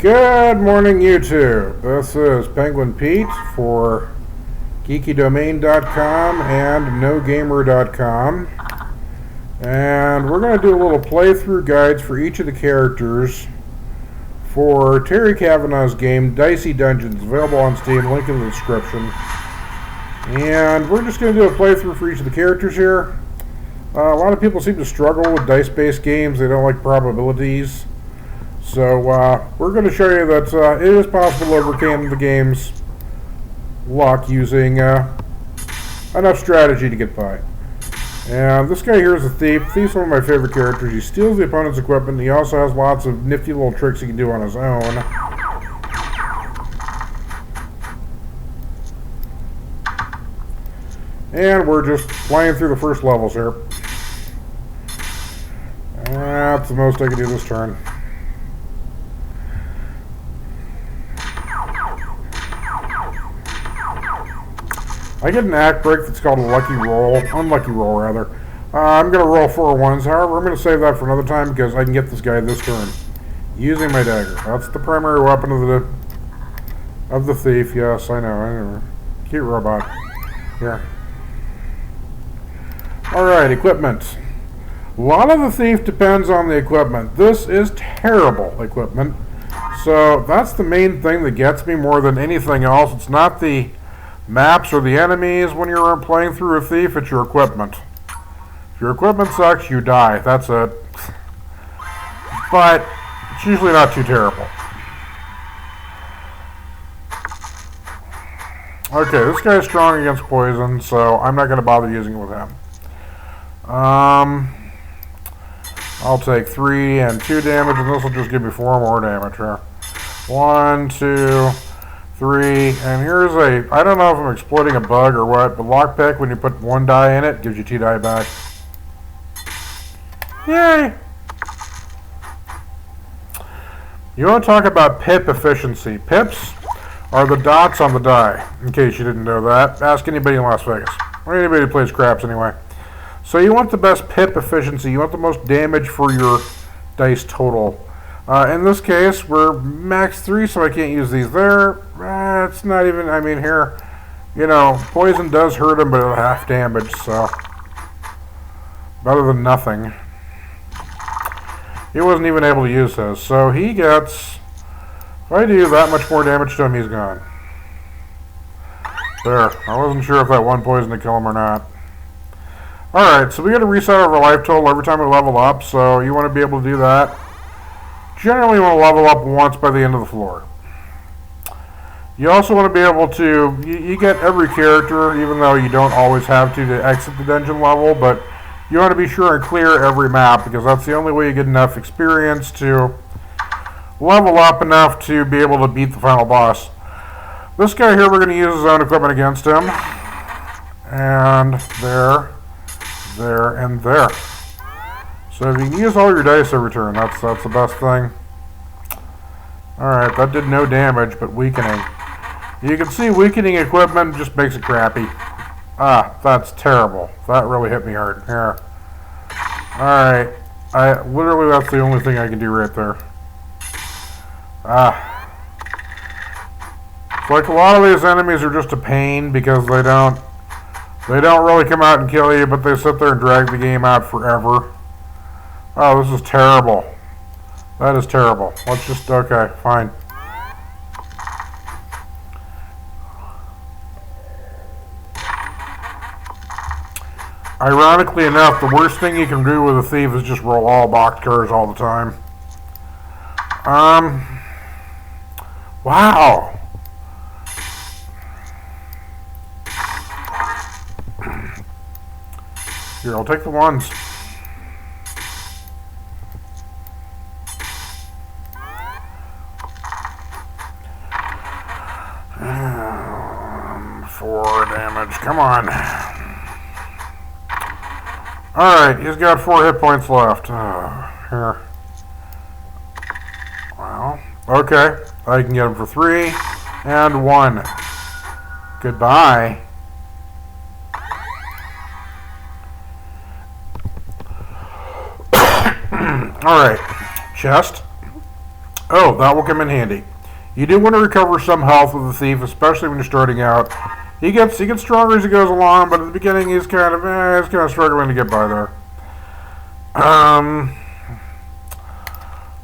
Good morning, YouTube. This is Penguin Pete for geekydomain.com and nogamer.com. And we're going to do a little playthrough guides for each of the characters for Terry Kavanagh's game, Dicey Dungeons, available on Steam, link in the description. And we're just going to do a playthrough for each of the characters here. A lot of people seem to struggle with dice-based games. They don't like probabilities. So we're going to show you that it is possible to overcome the game's luck using enough strategy to get by. And this guy here is a thief. Thief's one of my favorite characters. He steals the opponent's equipment. He also has lots of nifty little tricks he can do on his own. And we're just flying through the first levels here. That's the most I can do this turn. I get an act break that's called a lucky roll, unlucky roll rather. I'm going to roll 4 ones, however I'm going to save that for another time because I can get this guy this turn. Using my dagger. That's the primary weapon of the thief, yes, I know. Cute robot. Here. Alright, equipment. A lot of the thief depends on the equipment. This is terrible equipment. So that's the main thing that gets me more than anything else. It's not the maps or the enemies when you're playing through a thief, it's your equipment. If your equipment sucks, you die. That's it. But it's usually not too terrible. Okay, this guy's strong against poison, so I'm not going to bother using it with him. I'll take 3 and 2 damage, and this will just give me 4 more damage here. 1, 2, 3, and here's a, I don't know if I'm exploiting a bug or what, but lockpick, when you put 1 die in it, gives you 2 die back. Yay! You want to talk about pip efficiency. Pips are the dots on the die, in case you didn't know that. Ask anybody in Las Vegas, or anybody who plays craps anyway. So you want the best pip efficiency, you want the most damage for your dice total. In this case, we're max 3, so I can't use these there. It's not even, I mean, here, you know, poison does hurt him, but it'll half damage, so better than nothing. He wasn't even able to use his, so he gets, if I do that much more damage to him, he's gone. There, I wasn't sure if that one poison would kill him or not. Alright, so we got to reset our life total every time we level up, so you want to be able to do that. Generally, you want to level up once by the end of the floor. You also want to be able to, you get every character, even though you don't always have to exit the dungeon level, but you want to be sure and clear every map, because that's the only way you get enough experience to level up enough to be able to beat the final boss. This guy here, we're going to use his own equipment against him. And there, and there. So if you can use all your dice every turn, that's the best thing. Alright, that did no damage, but weakening. You can see weakening equipment just makes it crappy. Ah, that's terrible. That really hit me hard. Here. Alright. Literally, that's the only thing I can do right there. Ah. It's like a lot of these enemies are just a pain because they don't really come out and kill you, but they sit there and drag the game out forever. Oh, this is terrible. That is terrible. Let's just, okay, fine. Ironically enough, the worst thing you can do with a thief is just roll all boxcars all the time. Wow. Here, I'll take the ones. Come on. Alright, he's got 4 hit points left. Here. Well, okay. I can get him for 3 and 1. Goodbye. Alright. Chest. Oh, that will come in handy. You do want to recover some health with the thief, especially when you're starting out. He gets stronger as he goes along, but at the beginning he's kind of struggling to get by there.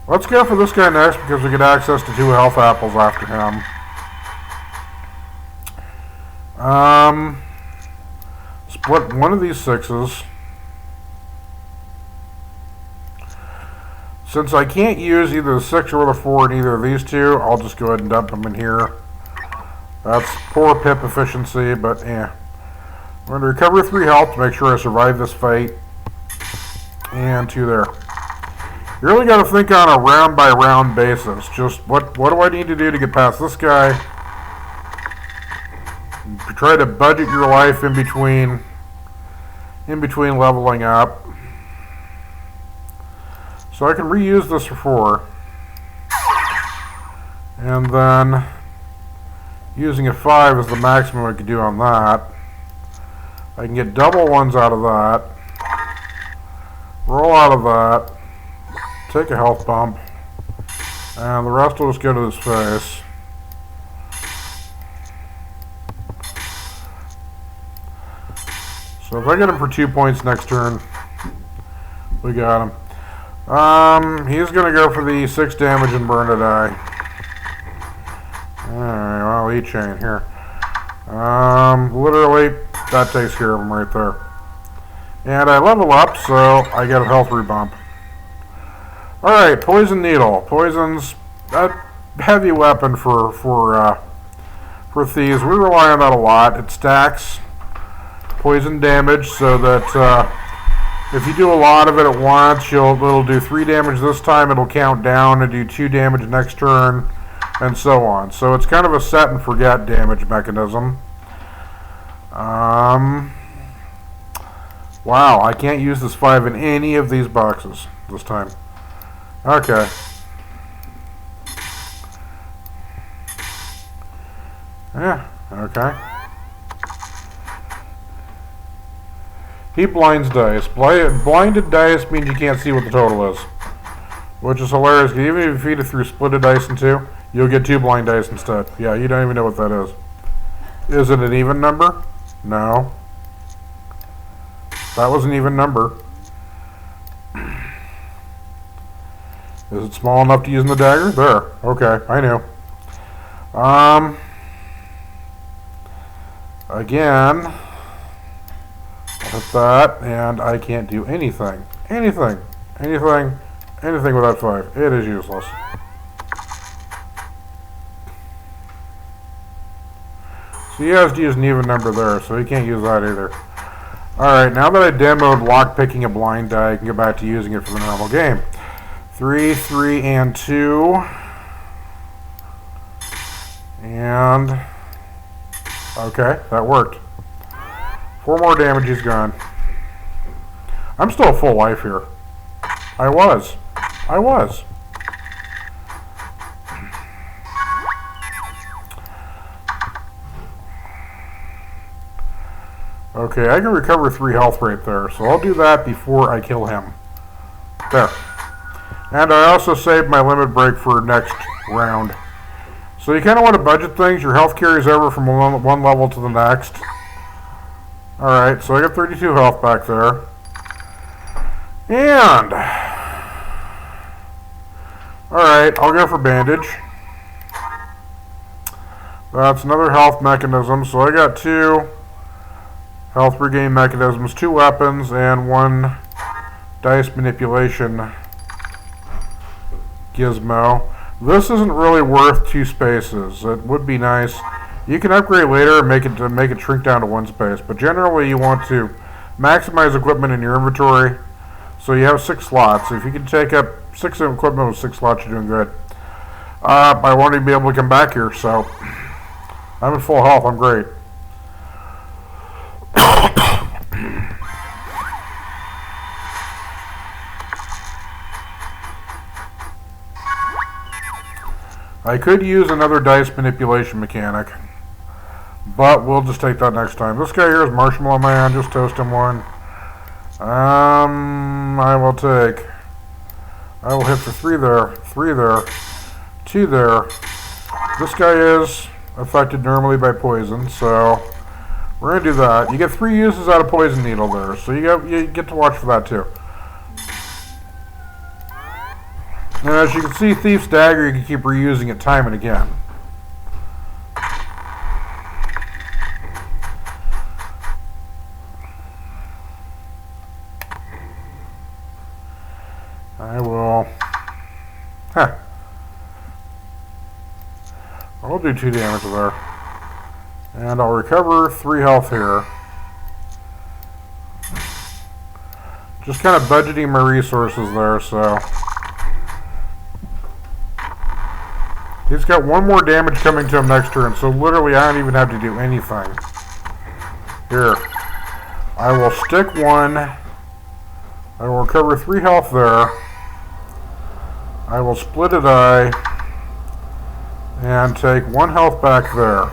Let's go for this guy next because we get access to 2 health apples after him. Split one of these 6s. Since I can't use either the 6 or the 4 in either of these two, I'll just go ahead and dump them in here. That's poor pip efficiency, but I'm going to recover 3 health to make sure I survive this fight. And 2 there. You really got to think on a round by round basis. Just what do I need to do to get past this guy? Try to budget your life in between leveling up. So I can reuse this for 4. And then using a 5 is the maximum I could do on that. I can get double ones out of that. Roll out of that. Take a health bump. And the rest will just go to his face. So if I get him for 2 points next turn, we got him. He's going to go for the 6 damage and burn to die. Alright, well, E-chain here. Literally, that takes care of him right there. And I level up, so I get a health rebump. Alright, Poison Needle. Poison's a heavy weapon for thieves. We rely on that a lot. It stacks poison damage so that if you do a lot of it at once, it'll do 3 damage this time, it'll count down and do 2 damage next turn, and so on. So it's kind of a set and forget damage mechanism. Wow, I can't use this 5 in any of these boxes this time. Okay. Yeah, okay. He blinds dice. Blinded dice means you can't see what the total is. Which is hilarious, because even if you feed it through splitted dice in 2, you'll get 2 blind dice instead. Yeah, you don't even know what that is. Is it an even number? No. That was an even number. Is it small enough to use in the dagger? There. Okay, I knew. Again, I'll hit that, and I can't do anything. Anything with that 5. It is useless. So he has to use an even number there, so he can't use that either. Alright, now that I demoed lockpicking a blind die, I can go back to using it for the normal game. 3, 3, and 2. And okay, that worked. 4 more damage, he's gone. I'm still full life here. I was. Okay, I can recover 3 health right there, so I'll do that before I kill him. There. And I also saved my limit break for next round. So you kind of want to budget things. Your health carries over from one level to the next. Alright, so I got 32 health back there. And alright, I'll go for bandage. That's another health mechanism. So I got 2 health regain mechanisms, 2 weapons, and 1 dice manipulation gizmo. This isn't really worth 2 spaces. It would be nice. You can upgrade later and make it shrink down to 1 space, but generally you want to maximize equipment in your inventory so you have 6 slots. If you can take up 6 equipment with 6 slots, you're doing good. I won't even be able to come back here, so I'm in full health. I'm great. I could use another dice manipulation mechanic, but we'll just take that next time. This guy here is Marshmallow Man. Just toast him 1. I will hit for 3 there. 3 there. 2 there. This guy is affected normally by poison, so we're going to do that. You get 3 uses out of Poison Needle there, so you get to watch for that too. And as you can see, Thief's Dagger, you can keep reusing it time and again. I will... Huh. I'll do 2 damage there. And I'll recover 3 health here. Just kind of budgeting my resources there, so... He's got 1 more damage coming to him next turn, so literally I don't even have to do anything. Here. I will stick 1. I will recover 3 health there. I will split a die. And take 1 health back there.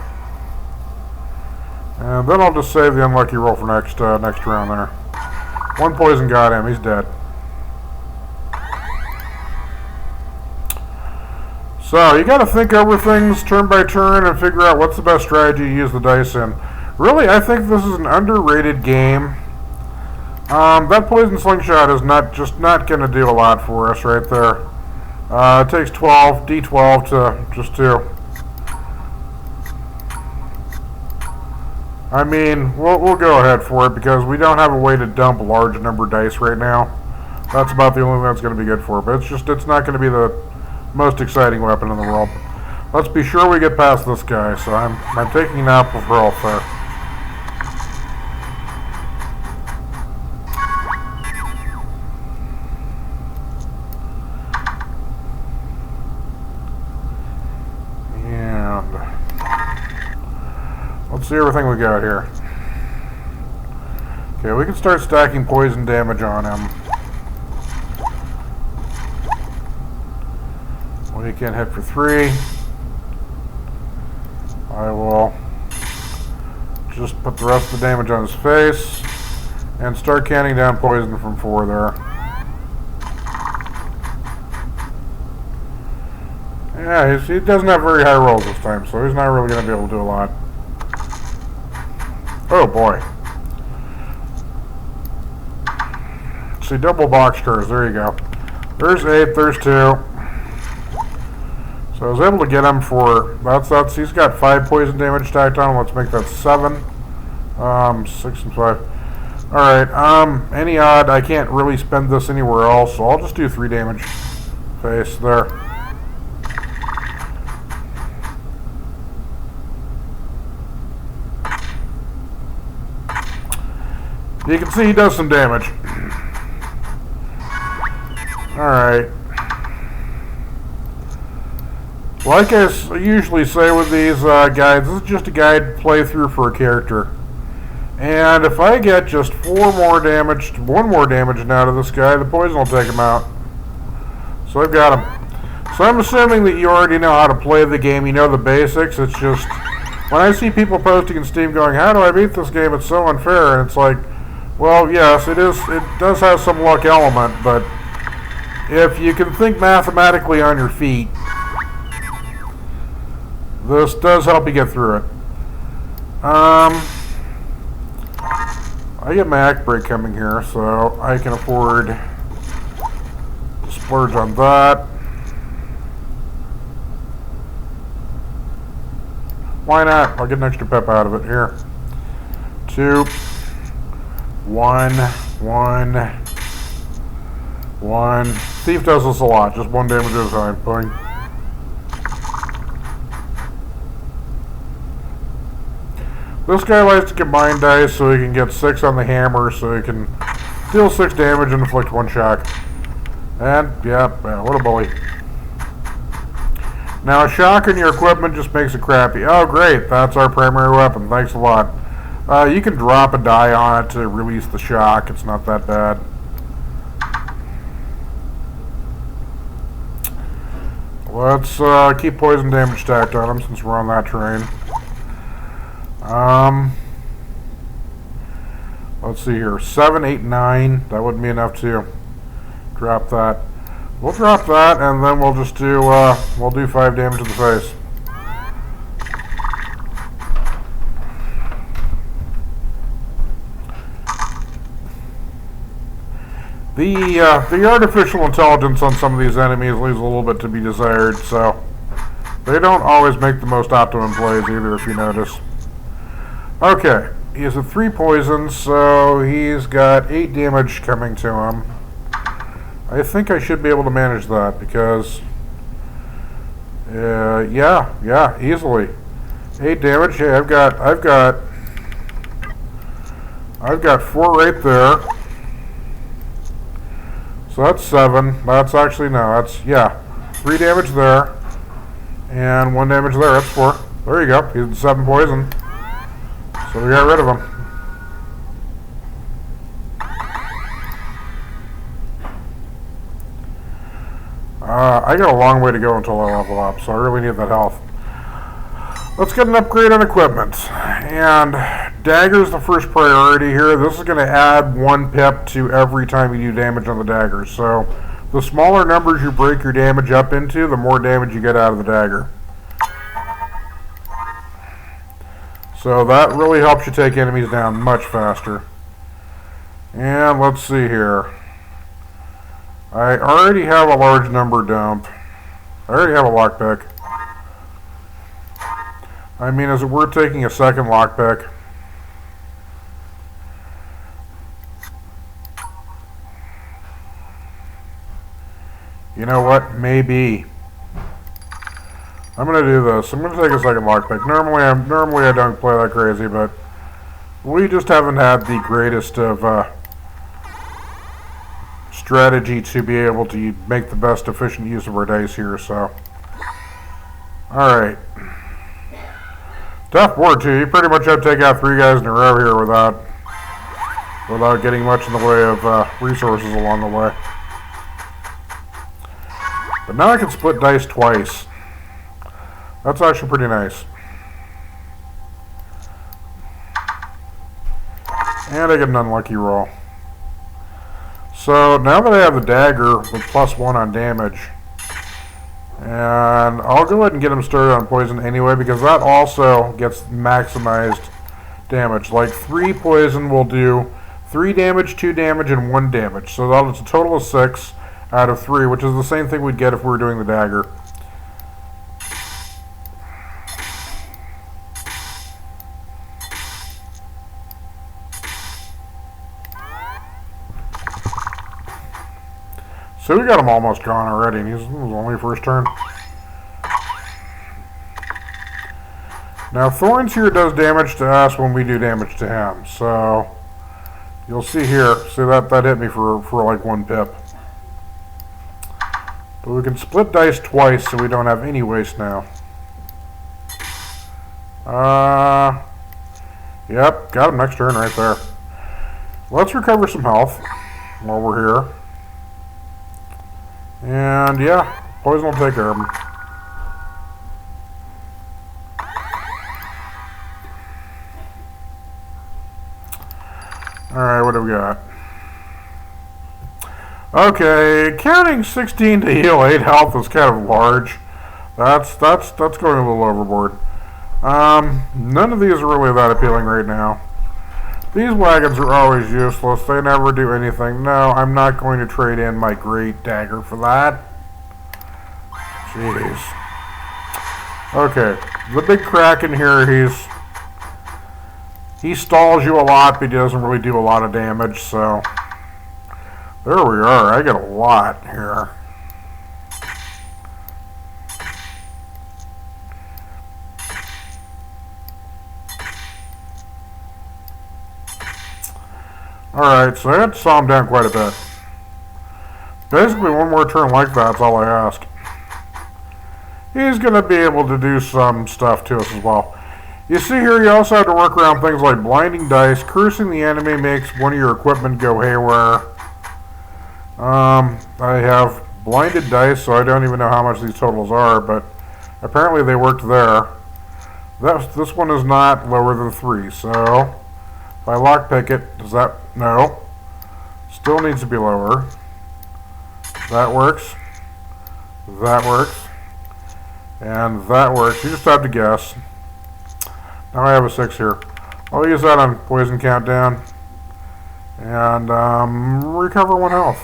And then I'll just save the unlucky roll for next round there. 1 poison got him. He's dead. So, you got to think over things turn by turn and figure out what's the best strategy to use the dice in. Really, I think this is an underrated game. That poison slingshot is not going to do a lot for us right there. It takes D12 to just do. I mean, we'll go ahead for it because we don't have a way to dump a large number of dice right now. That's about the only thing that's going to be good for it. But it's not going to be the most exciting weapon in the world. Let's be sure we get past this guy. So I'm taking an apple for health there. And let's see everything we got here. Okay, we can start stacking poison damage on him. We can hit for 3. I will just put the rest of the damage on his face and start canning down poison from 4 there. Yeah, he doesn't have very high rolls this time, so he's not really going to be able to do a lot. Oh boy. See, double box curves. There you go. There's 8, there's 2. So I was able to get him for, that's he's got 5 poison damage stacked on him. Let's make that 7. 6 and 5. Alright, any odd, I can't really spend this anywhere else, so I'll just do 3 damage. Face there. You can see he does some damage. Alright. Like I usually say with these guides, this is just a guide playthrough for a character. And if I get just 1 more damage now to this guy, the poison will take him out. So I've got him. So I'm assuming that you already know how to play the game, you know the basics. It's just, when I see people posting in Steam going, how do I beat this game, it's so unfair, and it's like, well, yes, it does have some luck element, but if you can think mathematically on your feet, this does help you get through it. I get my act break coming here, so I can afford to splurge on that. Why not? I'll get an extra pep out of it. Here. 2, 1, 1, 1. Thief does this a lot. Just 1 damage at a time. Boing. This guy likes to combine dice so he can get 6 on the hammer, so he can deal 6 damage and inflict 1 shock. And, yeah, what a bully. Now, a shock in your equipment just makes it crappy. Oh, great, that's our primary weapon. Thanks a lot. You can drop a die on it to release the shock. It's not that bad. Let's keep poison damage stacked on him since we're on that train. Let's see here. 7, 8, 9. That wouldn't be enough to drop that. We'll drop that, and then we'll just do, we'll do 5 damage to the face. The artificial intelligence on some of these enemies leaves a little bit to be desired, so they don't always make the most optimum plays either, if you notice. Okay, he has a 3 poisons, so he's got 8 damage coming to him. I think I should be able to manage that because, yeah, easily. 8 damage. Hey, I've got 4 right there. So that's 7. That's actually, no, that's, yeah, 3 damage there. And 1 damage there. That's 4. There you go. He's 7 poison. So we got rid of him. I got a long way to go until I level up, so I really need that health. Let's get an upgrade on equipment. And dagger's the first priority here. This is going to add 1 pip to every time you do damage on the dagger. So the smaller numbers you break your damage up into, the more damage you get out of the dagger. So that really helps you take enemies down much faster. And let's see here. I already have a large number dump. I already have a lockpick. I mean, is it worth taking a second lockpick? You know what? Maybe. I'm gonna do this. I'm gonna take a second lockpick. Normally I don't play that crazy, but we just haven't had the greatest of strategy to be able to make the best efficient use of our dice here. So, all right. Tough board too. You pretty much have to take out 3 guys in a row here without getting much in the way of resources along the way. But now I can split dice twice. That's actually pretty nice. And I get an unlucky roll. So now that I have the dagger with +1 on damage, and I'll go ahead and get him started on poison anyway, because that also gets maximized damage. Like 3 poison will do 3 damage, 2 damage, and 1 damage. So that's a total of 6 out of 3, which is the same thing we'd get if we were doing the dagger. So we got him almost gone already, and he's only first turn. Now Thorns here does damage to us when we do damage to him, so you'll see here. See that hit me for like 1 pip. But we can split dice twice, so we don't have any waste now. Yep, got him next turn right there. Let's recover some health while we're here. And yeah, poison will take care of him. Alright, what do we got? Okay, counting 16 to heal 8 health is kind of large. That's going a little overboard. None of these are really that appealing right now. These wagons are always useless. They never do anything. No, I'm not going to trade in my great dagger for that. Jeez. Okay, the big Kraken here, he stalls you a lot, but he doesn't really do a lot of damage, so there we are. I get a lot here. Alright, so I had to saw him down quite a bit. Basically, one more turn like that's all I ask. He's going to be able to do some stuff to us as well. You see here, you also have to work around things like blinding dice. Cursing the enemy makes one of your equipment go haywire. I have blinded dice, so I don't even know how much these totals are, but apparently they worked there. This one is not lower than 3, so if I lockpick it, does that... No. Still needs to be lower. That works. That works. And that works. You just have to guess. Now I have a 6 here. I'll use that on poison countdown. And recover 1 health.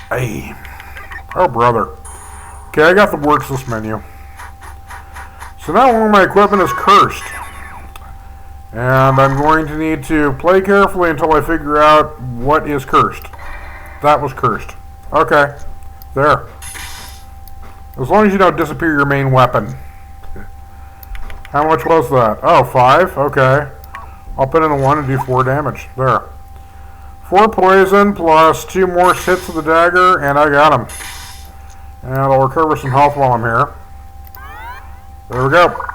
Hey. Oh, brother. Okay, I got the works list menu. So now all my equipment is cursed. And I'm going to need to play carefully until I figure out what is cursed. That was cursed. Okay. There. As long as you don't disappear your main weapon. How much was that? Oh, 5? Okay. I'll put in a 1 and do 4 damage. There. 4 poison plus 2 more hits of the dagger, and I got him. And I'll recover some health while I'm here. There we go.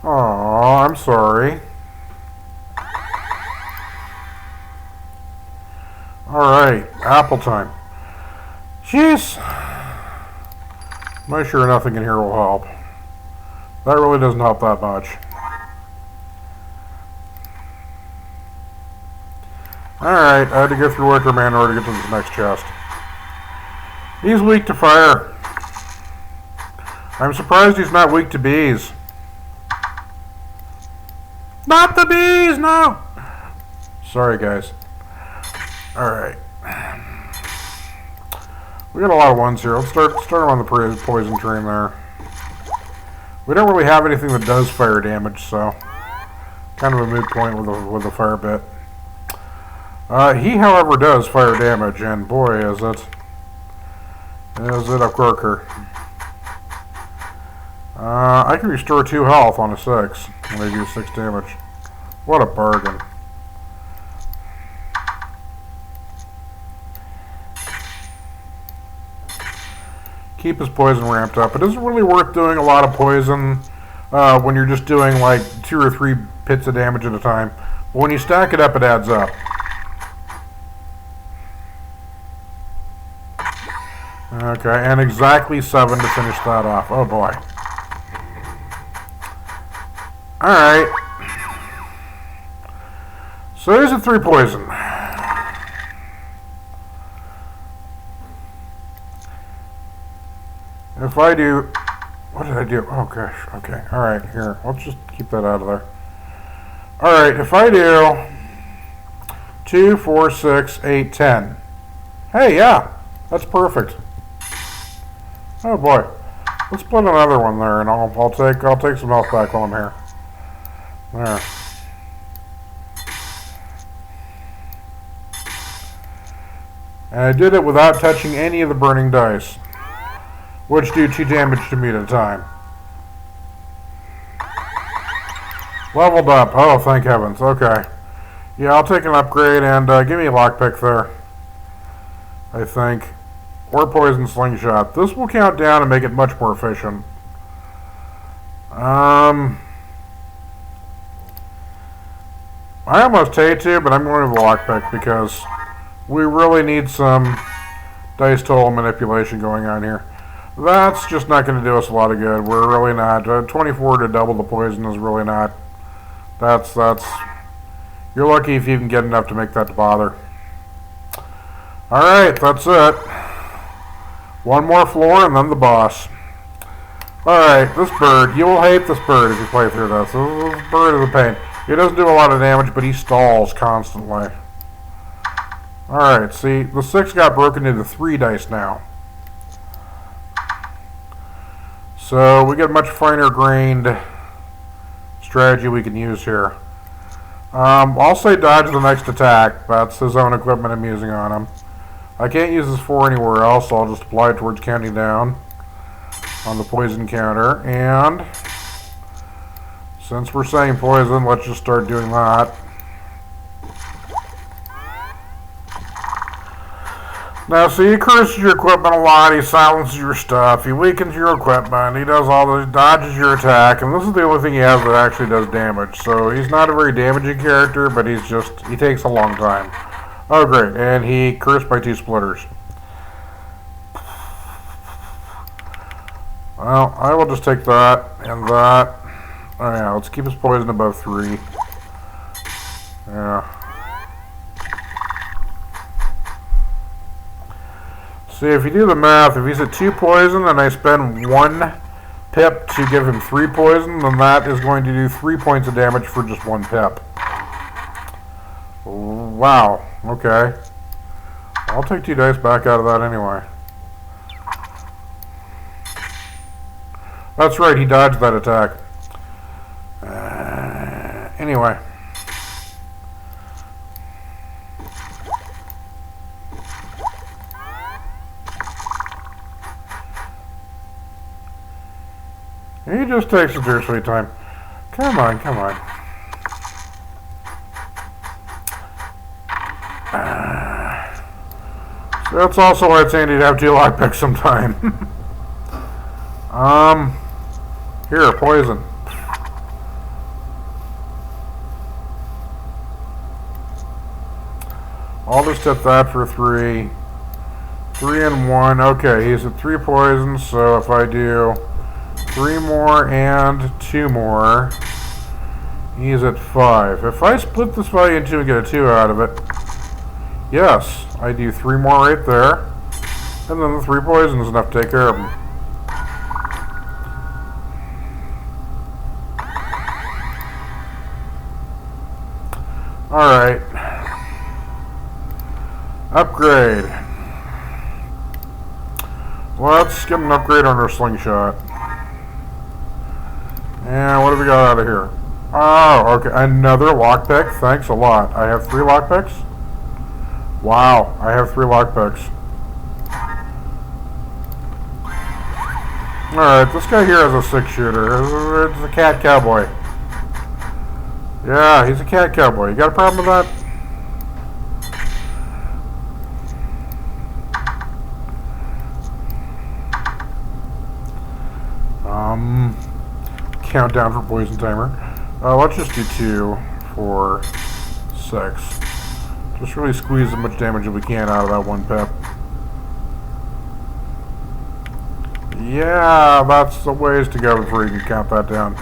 Oh, I'm sorry. Alright, apple time. Jeez. I'm sure nothing in here will help. That really doesn't help that much. Alright, I had to go through Wicker Man in order to get to this next chest. He's weak to fire. I'm surprised he's not weak to bees. Not the bees, no! Sorry, guys. Alright. We got a lot of 1s here. Let's start them on the poison train there. We don't really have anything that does fire damage, so kind of a moot point with the fire bit. He, however, does fire damage, and boy, is it a corker. I can restore 2 health on a 6 when I do 6 damage. What a bargain. Keep his poison ramped up. It isn't really worth doing a lot of poison when you're just doing like 2 or 3 pits of damage at a time. But when you stack it up, it adds up. Okay, and exactly 7 to finish that off. Oh boy. Alright. So there's a 3 poison. If I do... What did I do? Oh gosh, okay. Alright, here. Let's just keep that out of there. Alright, if I do 2, 4, 6, 8, 10. Hey, yeah. That's perfect. Oh boy. Let's put another one there and I'll take some health back while I'm here. There. And I did it without touching any of the burning dice, which do 2 damage to me at a time. Leveled up. Oh, thank heavens. Okay. Yeah, I'll take an upgrade and give me a lockpick there, I think. Or poison slingshot. This will count down and make it much more efficient. I almost hate to, but I'm going to the lockpick because we really need some dice total manipulation going on here. That's just not going to do us a lot of good. We're really not. 24 to double the poison is really not. That's. You're lucky if you can get enough to make that to bother. Alright, that's it. 1 more floor and then the boss. Alright, this bird. You will hate this bird if you play through this. This bird is a pain. He doesn't do a lot of damage, but he stalls constantly. Alright, see, the 6 got broken into 3 dice now. So we get a much finer grained strategy we can use here. I'll say dodge the next attack. That's his own equipment I'm using on him. I can't use this 4 anywhere else, so I'll just apply it towards counting down on the poison counter. And since we're saying poison, let's just start doing that. Now, see, he curses your equipment a lot, he silences your stuff, he weakens your equipment, he does all this, dodges your attack, and this is the only thing he has that actually does damage. So he's not a very damaging character, but he takes a long time. Oh, great, and he cursed by 2 splitters. Well, I will just take that, and that. Oh yeah, let's keep his poison above 3. Yeah. See, if you do the math, if he's at 2 poison and I spend 1 pip to give him 3 poison, then that is going to do 3 points of damage for just 1 pip. Wow, okay. I'll take 2 dice back out of that anyway. That's right, he dodged that attack. Anyway. He just takes his dear sweet time. Come on, come on. So that's also why it's handy to have 2 lockpicks sometime. Here, poison. I'll just hit that for 3. 3 and 1. Okay, he's at 3 poisons, so if I do 3 more and 2 more, he's at 5. If I split this value in 2 and get a 2 out of it, yes, I do 3 more right there, and then the 3 poison is enough to take care of him. Alright. Upgrade. Let's get an upgrade on our slingshot. And what have we got out of here? Oh, okay. Another lockpick. Thanks a lot. I have 3 lockpicks. Wow, I have 3 lockpicks. Alright, this guy here has a 6-shooter. It's a cat cowboy. Yeah, he's a cat cowboy. You got a problem with that? Countdown for poison timer. Let's just do 2, 4, 6. Just really squeeze as much damage as we can out of that 1 pip. Yeah, that's the ways to go before you can count that down.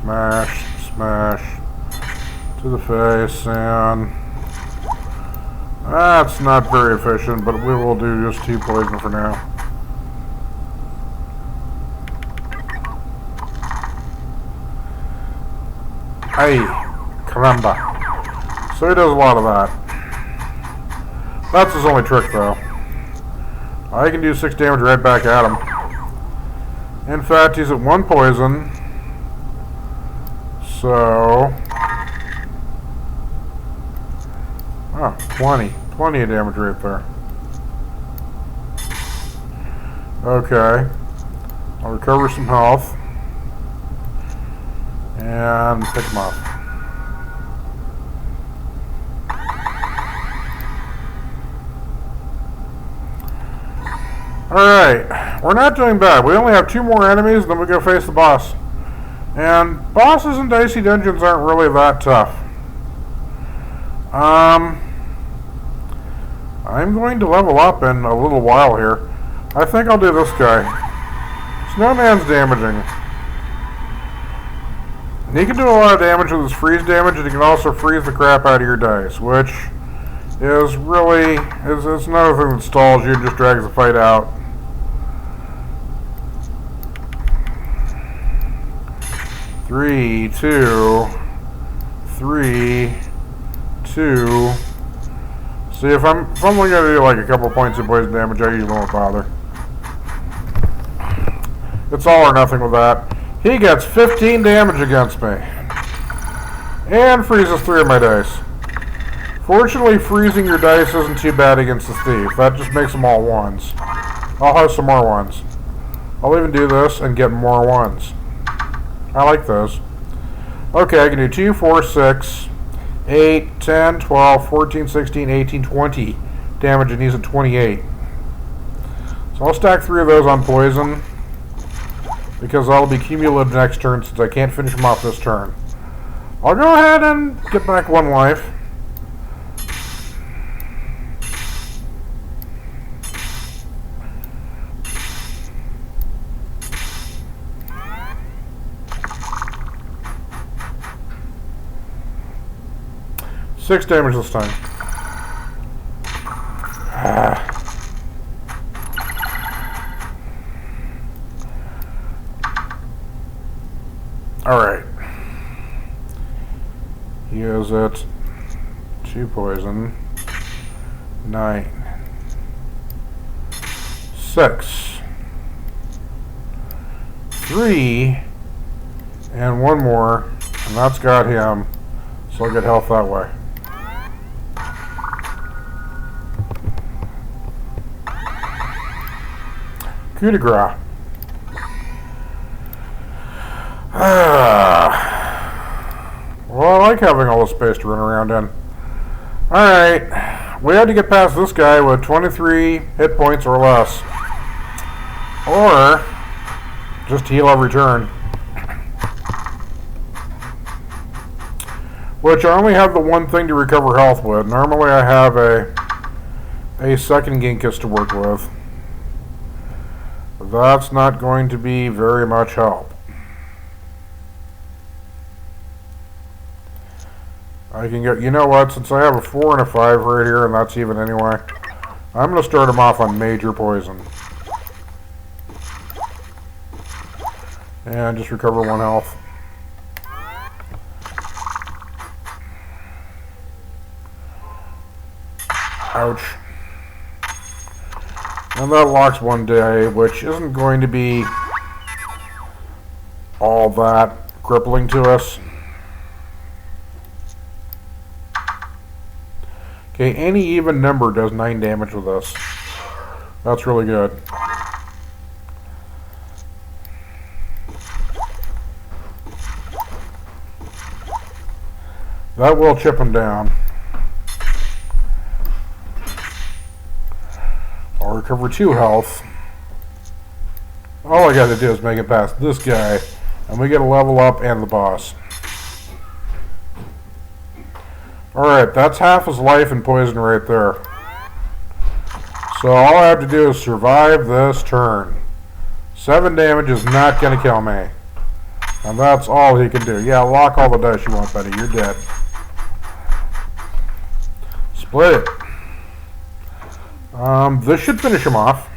Smash, smash to the face, and that's not very efficient, but we will do just 2 poison for now. Ay, caramba. So he does a lot of that. That's his only trick, though. I can do 6 damage right back at him. In fact, he's at 1 poison. So... oh, 20. Plenty of damage right there. Okay. I'll recover some health. And pick him up. Alright, we're not doing bad. We only have 2 more enemies, then we go face the boss. And bosses in Dicey Dungeons aren't really that tough. I'm going to level up in a little while here. I think I'll do this guy. Snowman's damaging. He can do a lot of damage with his freeze damage, and he can also freeze the crap out of your dice, which is really, it's another thing that stalls you and just drags the fight out. Three, 2, 3, 2. See, if I'm only gonna do like a couple points of poison damage, I usually won't bother. It's all or nothing with that. He gets 15 damage against me. And freezes 3 of my dice. Fortunately, freezing your dice isn't too bad against the thief. That just makes them all 1s. I'll have some more 1s. I'll even do this and get more 1s. I like those. Okay, I can do 2, 4, 6, 8, 10, 12, 14, 16, 18, 20 damage, and he's at 28. So I'll stack 3 of those on poison, because that'll be cumulative next turn since I can't finish him off this turn. I'll go ahead and get back 1 life. 6 damage this time. Alright. He is at 2 poison. 9. 6. 3. And 1 more. And that's got him. So I'll get health that way. Coup de grace. Well, I like having all the space to run around in. Alright. We had to get past this guy with 23 hit points or less. Or just heal every turn. Which I only have the one thing to recover health with. Normally I have a second Ginkis to work with. That's not going to be very much help. I can get, you know what, since I have a 4 and a 5 right here, and that's even anyway, I'm going to start him off on major poison. And just recover 1 health. Ouch. And that locks 1 day, which isn't going to be all that crippling to us. Okay, any even number does 9 damage with us. That's really good. That will chip him down. I'll recover 2 health. All I gotta do is make it past this guy, and we get a level up and the boss. Alright, that's half his life in poison right there. So all I have to do is survive this turn. 7 damage is not gonna kill me. And that's all he can do. Yeah, lock all the dice you want, buddy. You're dead. Split it. This should finish him off.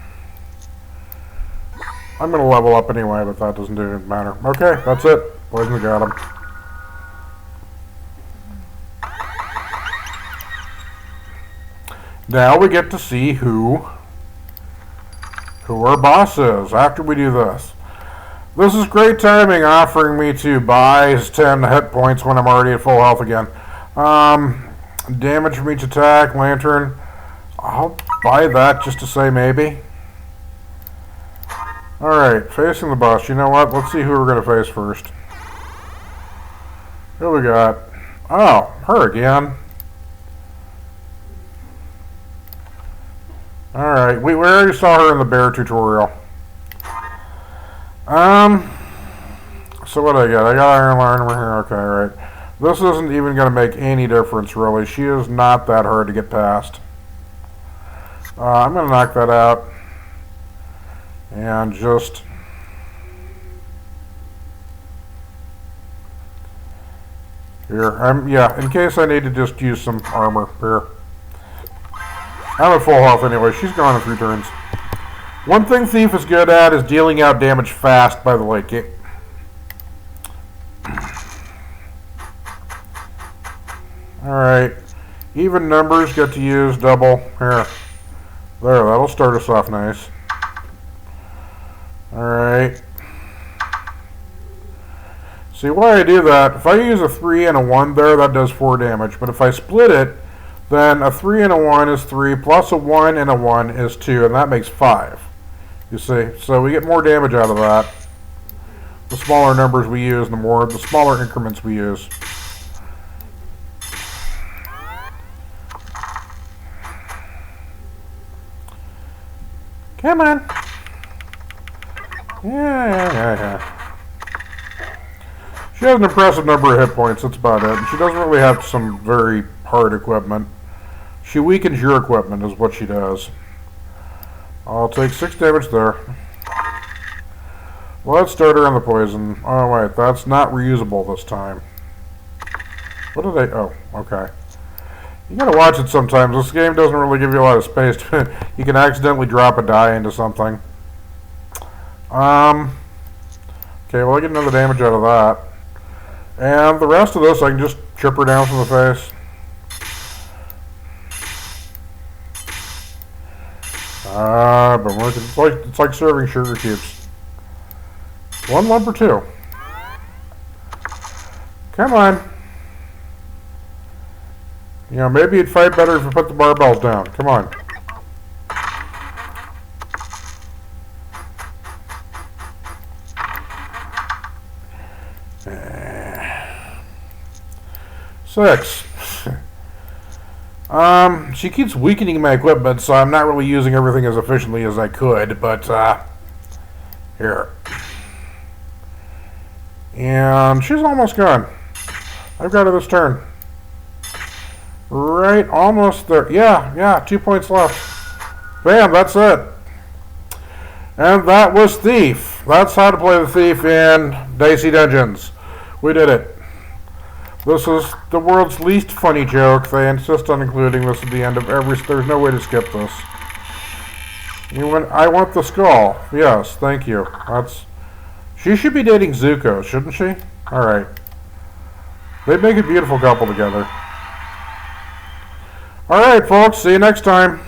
I'm going to level up anyway, but that doesn't matter. Okay, that's it. Poison got him. Now we get to see who our boss is after we do this. This is great timing, offering me to buy his 10 hit points when I'm already at full health again. Damage from each attack, lantern. I'll buy that just to say maybe. Alright, facing the boss. You know what? Let's see who we're going to face first. Who we got? Oh, her again. Alright, we already saw her in the bear tutorial. So what I got? I got iron armor here. Okay, right. This isn't even going to make any difference, really. She is not that hard to get past. I'm going to knock that out. And just... Here. Yeah, in case I need to just use some armor. Here. I'm at full health anyway. She's gone in 3 turns. One thing Thief is good at is dealing out damage fast by the late game. Alright. Even numbers get to use double. Here. There, that'll start us off nice. Alright. See why I do that, if I use a 3 and a 1 there, that does 4 damage. But if I split it, then a 3 and a 1 is 3, plus a 1 and a 1 is 2, and that makes 5. You see? So we get more damage out of that. The smaller numbers we use, the smaller increments we use. Come on. Yeah. She has an impressive number of hit points, that's about it. And she doesn't really have some very hard equipment. She weakens your equipment is what she does. I'll take 6 damage there. Let's start her on the poison. Oh wait, that's not reusable this time. What did I... Oh, okay. You gotta watch it sometimes. This game doesn't really give you a lot of space. You can accidentally drop a die into something. Okay, well I get another damage out of that. And the rest of this I can just chip her down from the face. But it's like serving sugar cubes. 1 lump or 2. Come on. You know, maybe you'd fight better if you put the barbells down. Come on. Six. She keeps weakening my equipment, so I'm not really using everything as efficiently as I could, but, here. And she's almost gone. I've got her this turn. Right, almost there. Yeah, 2 points left. Bam, that's it. And that was Thief. That's how to play the Thief in Dicey Dungeons. We did it. This is the world's least funny joke. They insist on including this at the end of every... There's no way to skip this. I want the skull. Yes, thank you. She should be dating Zuko, shouldn't she? Alright. They'd make a beautiful couple together. Alright, folks. See you next time.